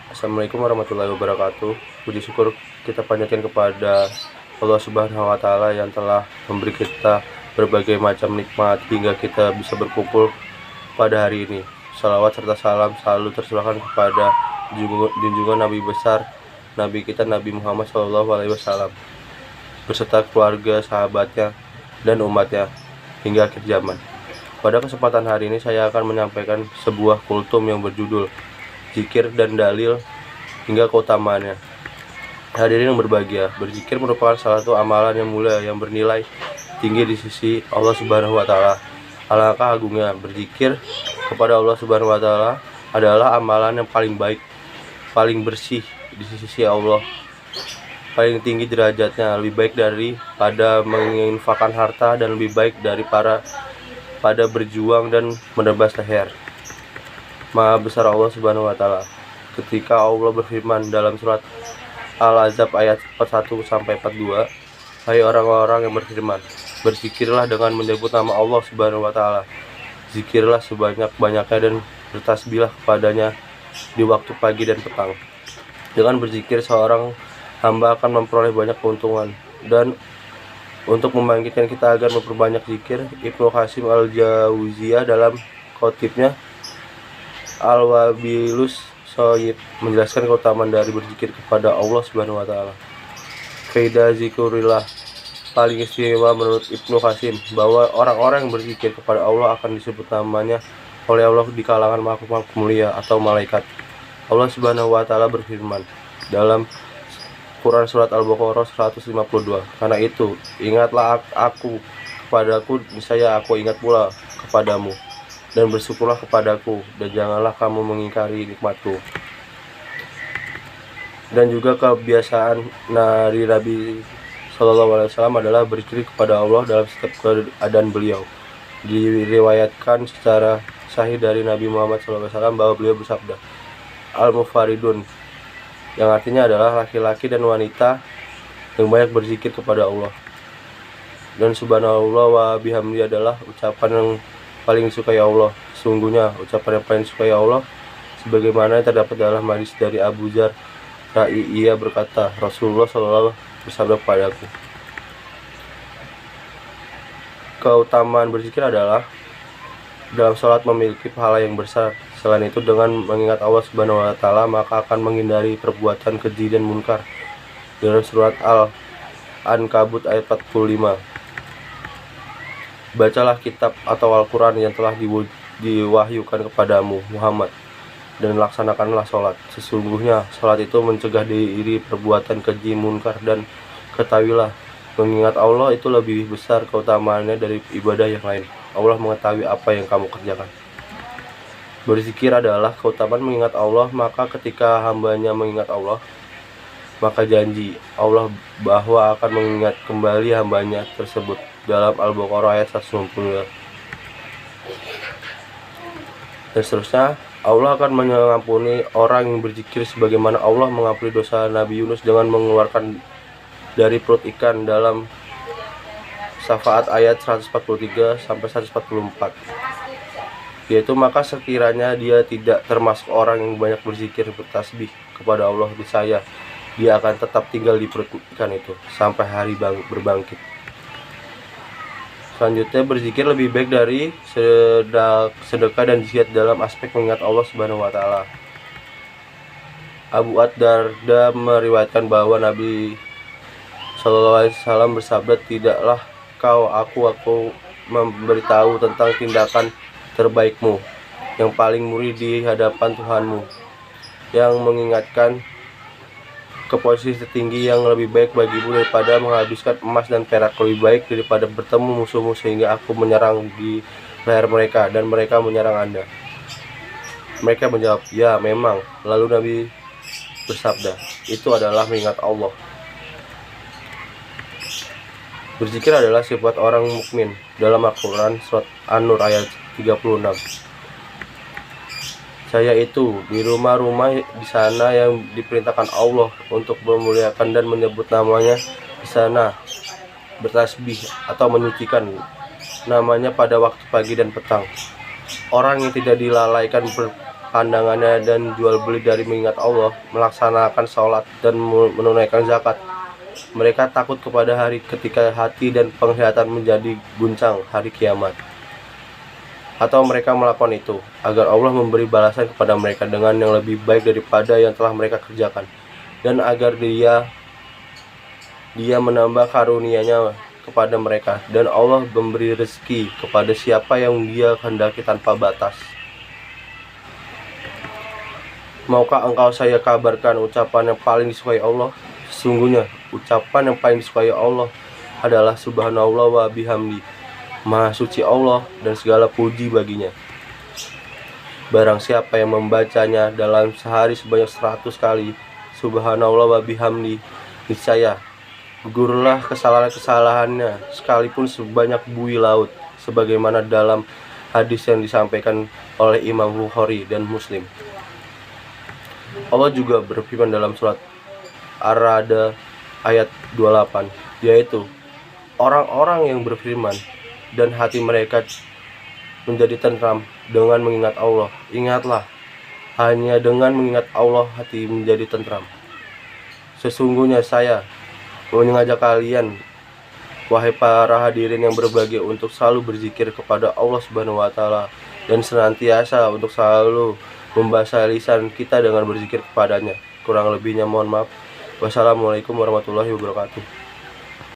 Assalamualaikum warahmatullahi wabarakatuh. Puji syukur kita panjatkan kepada Allah Subhanahu wa Ta'ala yang telah memberi kita berbagai macam nikmat hingga kita bisa berkumpul pada hari ini. Salawat serta salam selalu tercurahkan kepada junjungan Nabi besar, Nabi kita Nabi Muhammad SAW, beserta keluarga, sahabatnya, dan umatnya hingga akhir zaman. Pada kesempatan hari ini saya akan menyampaikan sebuah kultum yang berjudul Zikir dan Dalil hingga keutamaannya. Hadirin yang berbahagia, berzikir merupakan salah satu amalan yang mulia yang bernilai tinggi di sisi Allah Subhanahu wa Ta'ala. Alangkah agungnya berzikir kepada Allah Subhanahu wa Ta'ala adalah amalan yang paling baik, paling bersih di sisi Allah, paling tinggi derajatnya, lebih baik daripada menginfakkan harta dan lebih baik pada berjuang dan menebas leher. Maha besar Allah Subhanahu wa Ta'ala ketika Allah berfirman dalam surat Al-Ahzab ayat 41-42, hai orang-orang yang beriman, berzikirlah dengan menyebut nama Allah Subhanahu wa Ta'ala. Zikirlah sebanyak-banyaknya dan bertasbihlah kepadanya di waktu pagi dan petang. Dengan berzikir seorang hamba akan memperoleh banyak keuntungan. Dan untuk membangkitkan kita agar memperbanyak zikir, Ibnu Qasim Al-Jauziyah dalam khotibnya Al-Wabilus Shayyib menjelaskan keutamaan dari berzikir kepada Allah Subhanahu wa Ta'ala. Faidah zikrillah paling istimewa menurut Ibnu Qasim bahwa orang-orang yang berzikir kepada Allah akan disebut namanya oleh Allah di kalangan makhluk mulia atau malaikat. Allah Subhanahu wa Ta'ala berfirman dalam Quran surat Al-Baqarah 152, karena itu ingatlah aku kepadaku, niscaya aku ingat pula kepadamu, dan bersyukurlah kepadaku, dan janganlah kamu mengingkari nikmatku. Dan juga kebiasaan dari Nabi SAW adalah berzikir kepada Allah dalam setiap keadaan beliau. Diriwayatkan secara sahih dari Nabi Muhammad SAW bahwa beliau bersabda, Al-Mufaridun, yang artinya adalah laki-laki dan wanita yang banyak berzikir kepada Allah. Dan subhanallah wa bihamdi adalah ucapan yang paling disukai Allah. Sungguhnya ucapan yang paling disukai Allah, sebagaimana yang terdapat dalam hadis dari Abu Dzar, ia berkata, Rasulullah SAW bersabda kepadaku, keutamaan berzikir adalah dalam sholat memiliki pahala yang besar. Selain itu, dengan mengingat Allah Subhanahu wa Ta'ala, maka akan menghindari perbuatan keji dan munkar. Dalam surat Al-Ankabut ayat 45, bacalah kitab atau Al-Quran yang telah diwahyukan kepadamu Muhammad, dan laksanakanlah sholat. Sesungguhnya sholat itu mencegah diri perbuatan keji munkar, dan ketahuilah mengingat Allah itu lebih besar keutamaannya dari ibadah yang lain. Allah mengetahui apa yang kamu kerjakan. Berzikir adalah keutamaan mengingat Allah, maka ketika hambanya mengingat Allah, maka janji Allah bahwa akan mengingat kembali hambanya tersebut dalam Al-Baqarah ayat 192. Dan seterusnya, Allah akan mengampuni orang yang berzikir sebagaimana Allah mengampuni dosa Nabi Yunus dengan mengeluarkan dari perut ikan dalam Syafaat ayat 143-144, yaitu maka sekiranya dia tidak termasuk orang yang banyak berzikir bertasbih kepada Allah, niscaya dia akan tetap tinggal di perut ikan itu sampai hari berbangkit. Selanjutnya, berzikir lebih baik dari sedekah dan jihad dalam aspek mengingat Allah Subhanahu wa Ta'ala. Abu Ad-Darda meriwayatkan bahwa Nabi SAW bersabda, tidaklah aku memberitahu tentang tindakan terbaikmu yang paling mulia di hadapan Tuhanmu, yang mengingatkan ke posisi tertinggi yang lebih baik bagimu daripada menghabiskan emas dan perak, lebih baik daripada bertemu musuhmu sehingga aku menyerang di leher mereka dan mereka menyerang Anda. Mereka menjawab, ya memang. Lalu Nabi bersabda, itu adalah mengingat Allah. Berzikir adalah sifat orang mukmin dalam Al-Quran surat An-Nur ayat 36. Saya itu di rumah-rumah di sana yang diperintahkan Allah untuk memuliakan dan menyebut namanya di sana, bertasbih atau menyucikan namanya pada waktu pagi dan petang. Orang yang tidak dilalaikan pandangannya dan jual beli dari mengingat Allah, melaksanakan sholat dan menunaikan zakat. Mereka takut kepada hari ketika hati dan penglihatan menjadi guncang hari kiamat. Atau mereka melakukan itu agar Allah memberi balasan kepada mereka dengan yang lebih baik daripada yang telah mereka kerjakan, dan agar dia menambah karunia-Nya kepada mereka, dan Allah memberi rezeki kepada siapa yang Dia kehendaki tanpa batas. Maukah engkau saya kabarkan ucapan yang paling disukai Allah? Sesungguhnya ucapan yang paling disukai Allah adalah Subhanallah wa bihamdi. Maha suci Allah dan segala puji baginya. Barang siapa yang membacanya dalam sehari sebanyak 100 kali Subhanallah wa bihamdi, niscaya gugurlah kesalahan-kesalahannya sekalipun sebanyak buih laut, sebagaimana dalam hadis yang disampaikan oleh Imam Bukhari dan Muslim. Allah juga berfirman dalam surat Ar-Ra'd ayat 28, yaitu orang-orang yang berfirman dan hati mereka menjadi tentram dengan mengingat Allah. Ingatlah, hanya dengan mengingat Allah hati menjadi tentram. Sesungguhnya saya mengajak kalian, wahai para hadirin yang berbahagia, untuk selalu berzikir kepada Allah Subhanahu wa Ta'ala dan senantiasa untuk selalu membasahi lisan kita dengan berzikir kepadanya. Kurang lebihnya mohon maaf. Wassalamualaikum warahmatullahi wabarakatuh.